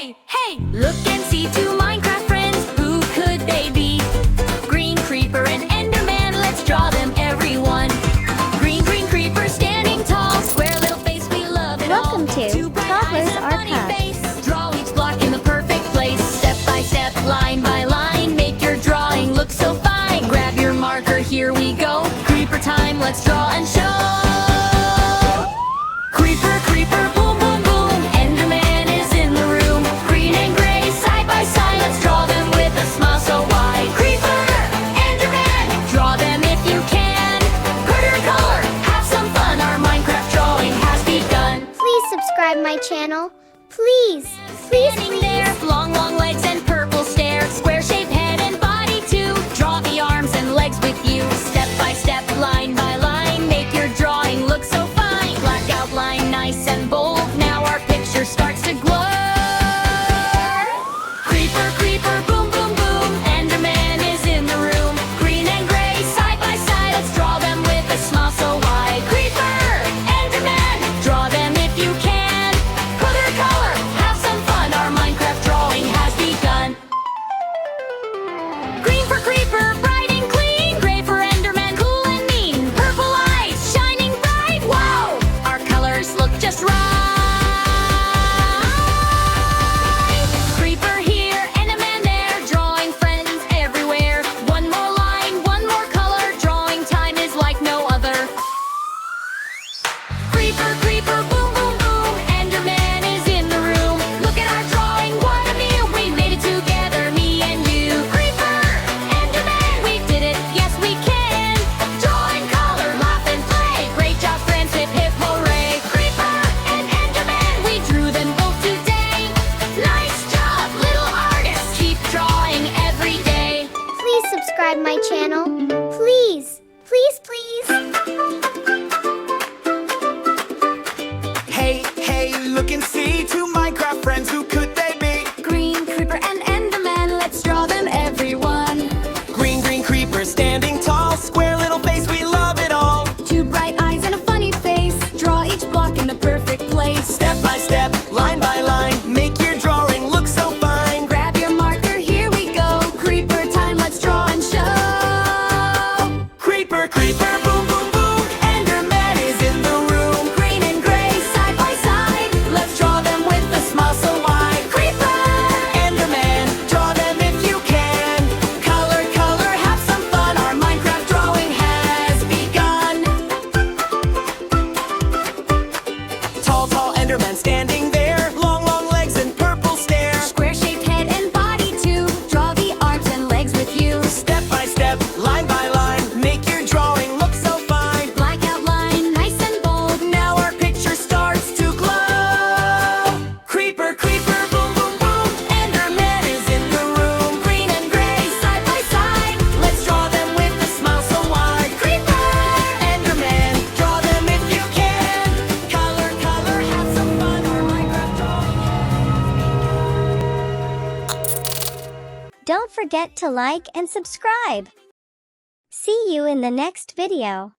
Hey, look and see two Minecraft friends. Who could they be? Green Creeper and Enderman, let's draw them, everyone. Green Creeper standing tall, square little face, we love it all. Welcome to Two bright eyes Toddlers and a Art funny Hub. face. Draw each block in the perfect place. Step by step, line by line, make your drawing look so fine. Grab your marker, here we go. Creeper time, let's draw and show. Creeper, Creeper, boom, boom, boom. Enderman is in the room. Green and gray, side by side. Let's draw them with a smile so wide. Creeper, Enderman, draw them if you can. Color, color, have some fun. Our Minecraft drawing has begun. Please subscribe my channel. Please, please, Standing please. there, long, long legs and purple stare. Square-shaped head and body too. Draw the arms and legs with you. Step by step, line by line. Make your drawing look so fine. Black outline, nice and bold. Now our picture starts to glow. Creeper, Creeper, boom, boom, boom. Enderman is in the room. Green and gray, side by side. Let's draw them with a smile so wide. Creeper, Enderman, draw them if you can. Color, color, have some fun. Our Minecraft drawing has begun. Green for Creeper, bright and clean. Gray for Enderman, cool and mean. Purple eyes, shining bright. Wow, our colors look just right. Creeper here, Enderman there. Drawing friends everywhere. One more line, one more color. Drawing time is like no other. Creeper, Creeper, boom, boom, boom. Enderman is in the room. Look at our drawing, what a view. We made it together, me and you. Creeper, Enderman, we did it, yes we can. Draw and color, laugh and play. Great job friends, hip hip hooray. Creeper and Enderman, we drew them both today. Nice job, little artists. Keep drawing every day. Please subscribe my channel. Please, please, please. Hey, look and see two Minecraft friends, who could they be? Green Creeper and Enderman, let's draw them, everyone. Green Creeper standing tall, square little face, we love it all. Two bright eyes and a funny face. Draw each block in the perfect place. Step by step, line by line, make your drawing look so fine. Grab your marker, here we go. Creeper time, let's draw and show. Creeper, Creeper, boom, boom, boom. Enderman is in the room. Green and gray, side by side. Let's draw them with a smile so wide. Creeper, Enderman, draw them if you can. color, color, have some fun. Our Minecraft drawing has begun. Tall Enderman standing there. Long, long legs and purple stare. Square-shaped head and body too. Draw the arms and legs with you. Step by step, line by line, make your drawing look so fine. Black outline, nice and bold. Now our picture starts to glow. Creeper, Creeper, boom, boom, boom. Enderman is in the room. Green and gray, side by side. Let's draw them with a smile so wide. Creeper, Enderman, draw them if you can. Color, color, have some fun. Our Minecraft drawing. Don't forget to like and subscribe. See you in the next video.